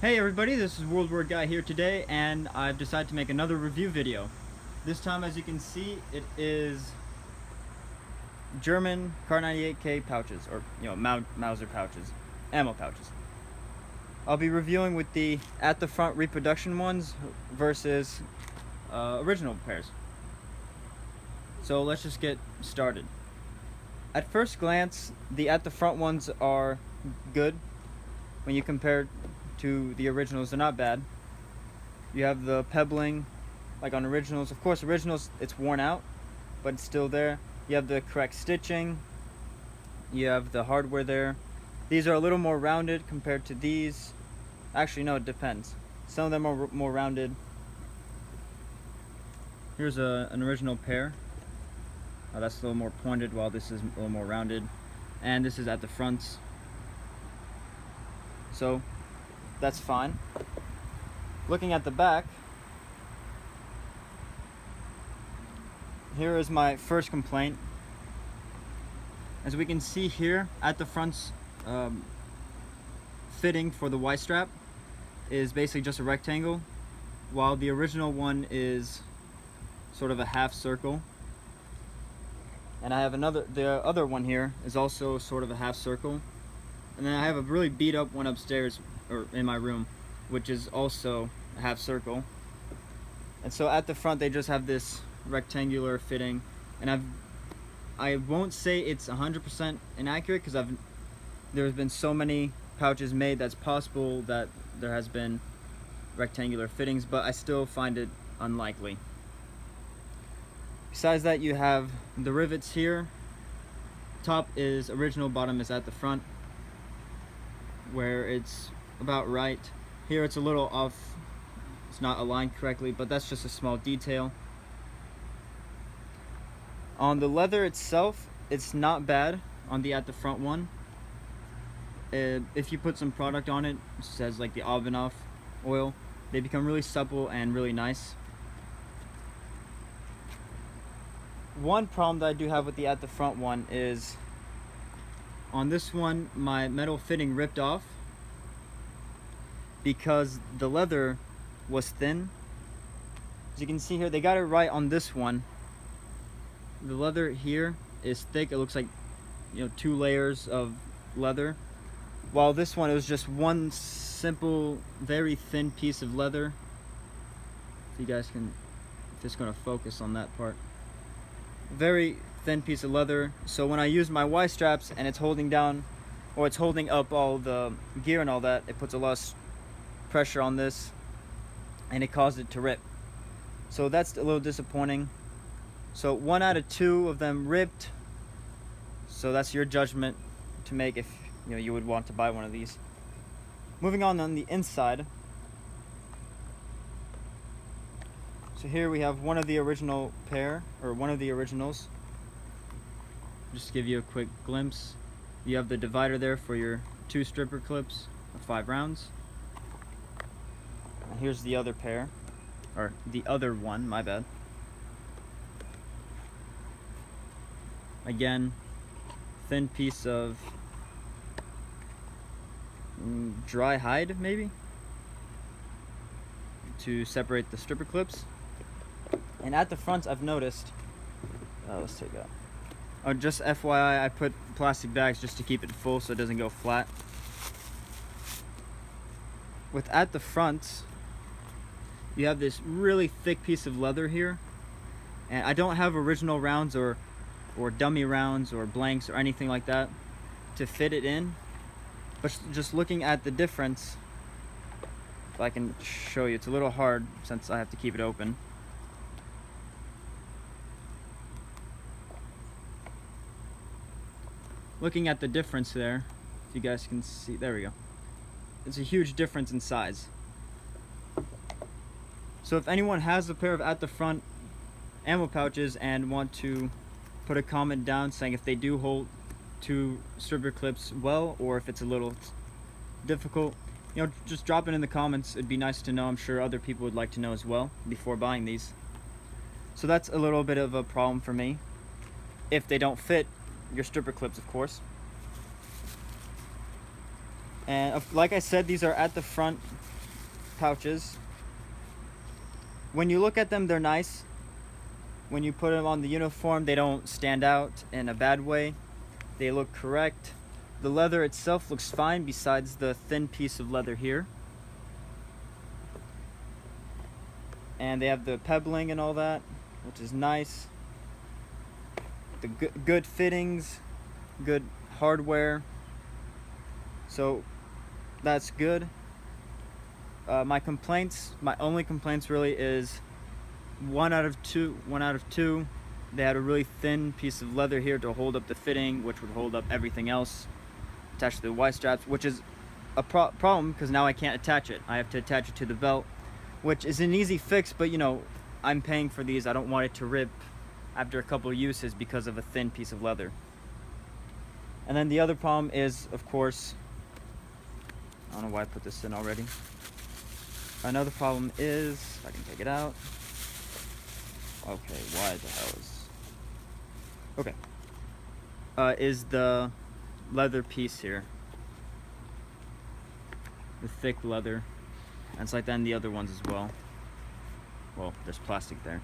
Hey everybody, this is World War Guy here today, and I've decided to make another review video. This time, as you can see, it is German Kar 98K pouches, or Mauser pouches, ammo pouches. I'll be reviewing with the at the front reproduction ones versus original pairs. So let's just get started. At first glance, the at the front ones are good when you compare to the originals. They're not bad. You have the pebbling like on originals. Of course, originals, it's worn out, but it's still there. You have the correct stitching. You have the hardware there. These are a little more rounded compared to these. Actually, no, it depends. Some of them are more rounded. Here's an original pair. That's a little more pointed, while this is a little more rounded. And this is at the fronts. So that's fine. Looking at the back, here is my first complaint. As we can see here, at the front's fitting for the Y-strap is basically just a rectangle, while the original one is sort of a half circle. And I have the other one here is also sort of a half circle. And then I have a really beat up one upstairs, or in my room, which is also a half circle. And so at the front they just have this rectangular fitting, and I won't say it's 100% inaccurate, because there's been so many pouches made that's possible that there has been rectangular fittings, but I still find it unlikely. Besides that, you have the rivets here. Top is original, bottom is at the front, where it's about right. Here it's a little off, it's not aligned correctly, but that's just a small detail. On the leather itself, it's not bad on the at the front one. If you put some product on it, such as like the Avenoff oil, they become really supple and really nice. One problem that I do have with the at the front one is, on this one, my metal fitting ripped off because the leather was thin. As you can see here, they got it right on this one. The leather here is thick. It looks like, 2 layers of leather, while this one, it was just one simple, very thin piece of leather. If you guys can, just gonna focus on that part. Very thin piece of leather. So when I use my Y straps and it's holding down, or it's holding up all the gear and all that, it puts a lot of pressure on this and it caused it to rip. So that's a little disappointing. So 1 out of 2 of them ripped. So that's your judgment to make if you would want to buy one of these. Moving on the inside. So here we have one of the original pair, or one of the originals. Just to give you a quick glimpse. You have the divider there for your 2 stripper clips of 5 rounds. And here's the other pair, or the other one, my bad. Again, thin piece of dry hide, maybe, to separate the stripper clips. And at the front, I've noticed, let's take out. Oh, just FYI, I put plastic bags just to keep it full so it doesn't go flat. With at the front, you have this really thick piece of leather here. And I don't have original rounds or dummy rounds or blanks or anything like that to fit it in. But just looking at the difference, if I can show you, it's a little hard since I have to keep it open. Looking at the difference there, if you guys can see, there we go. It's a huge difference in size. So if anyone has a pair of at the front ammo pouches and want to put a comment down saying if they do hold 2 stripper clips well, or if it's a little difficult, just drop it in the comments. It'd be nice to know. I'm sure other people would like to know as well before buying these. So that's a little bit of a problem for me, if they don't fit your stripper clips, of course. And like I said, these are at the front pouches. When you look at them, they're nice. When you put them on the uniform, they don't stand out in a bad way. They look correct. The leather itself looks fine besides the thin piece of leather here. And they have the pebbling and all that, which is nice. The good fittings, good hardware. So that's good. My only complaints really is one out of two. They had a really thin piece of leather here to hold up the fitting, which would hold up everything else attached to the Y straps, which is a problem because now I can't attach it. I have to attach it to the belt, which is an easy fix, but you know, I'm paying for these. I don't want it to rip after a couple of uses because of a thin piece of leather. And then the other problem is, of course, I don't know why I put this in already. Another problem is, if I can take it out. Okay, why the hell is... Okay. Is the leather piece here. The thick leather. And it's like that in the other ones as well. Well, there's plastic there.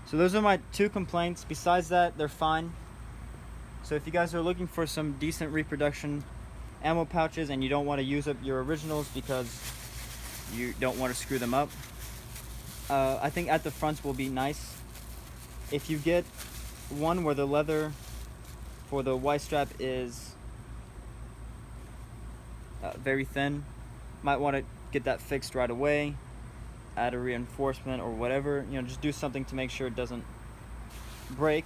So those are my two complaints. Besides that, they're fine. So if you guys are looking for some decent reproduction ammo pouches and you don't want to use up your originals because you don't want to screw them up, I think at the fronts will be nice. If you get one where the leather for the Y strap is very thin, might want to get that fixed right away, add a reinforcement or whatever, you know, just do something to make sure it doesn't break.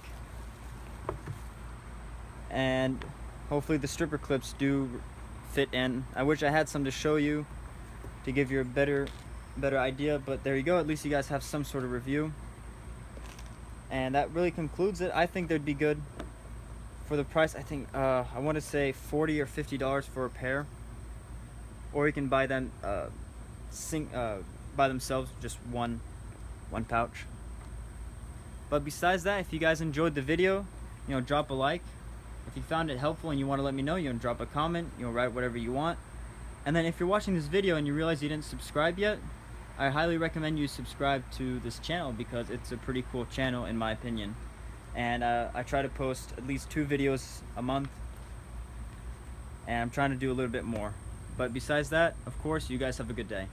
And hopefully the stripper clips do fit in. I wish I had some to show you to give you a better idea, but there you go. At least you guys have some sort of review. And that really concludes it. I think they'd be good for the price. I think I want to say $40 or $50 for a pair, or you can buy them by themselves, just one pouch. But besides that, if you guys enjoyed the video, you know, drop a like. If you found it helpful and you want to let me know, you know, drop a comment, you know, write whatever you want. And then if you're watching this video and you realize you didn't subscribe yet, I highly recommend you subscribe to this channel because it's a pretty cool channel in my opinion. And I try to post at least 2 videos a month, and I'm trying to do a little bit more. But besides that, of course, you guys have a good day.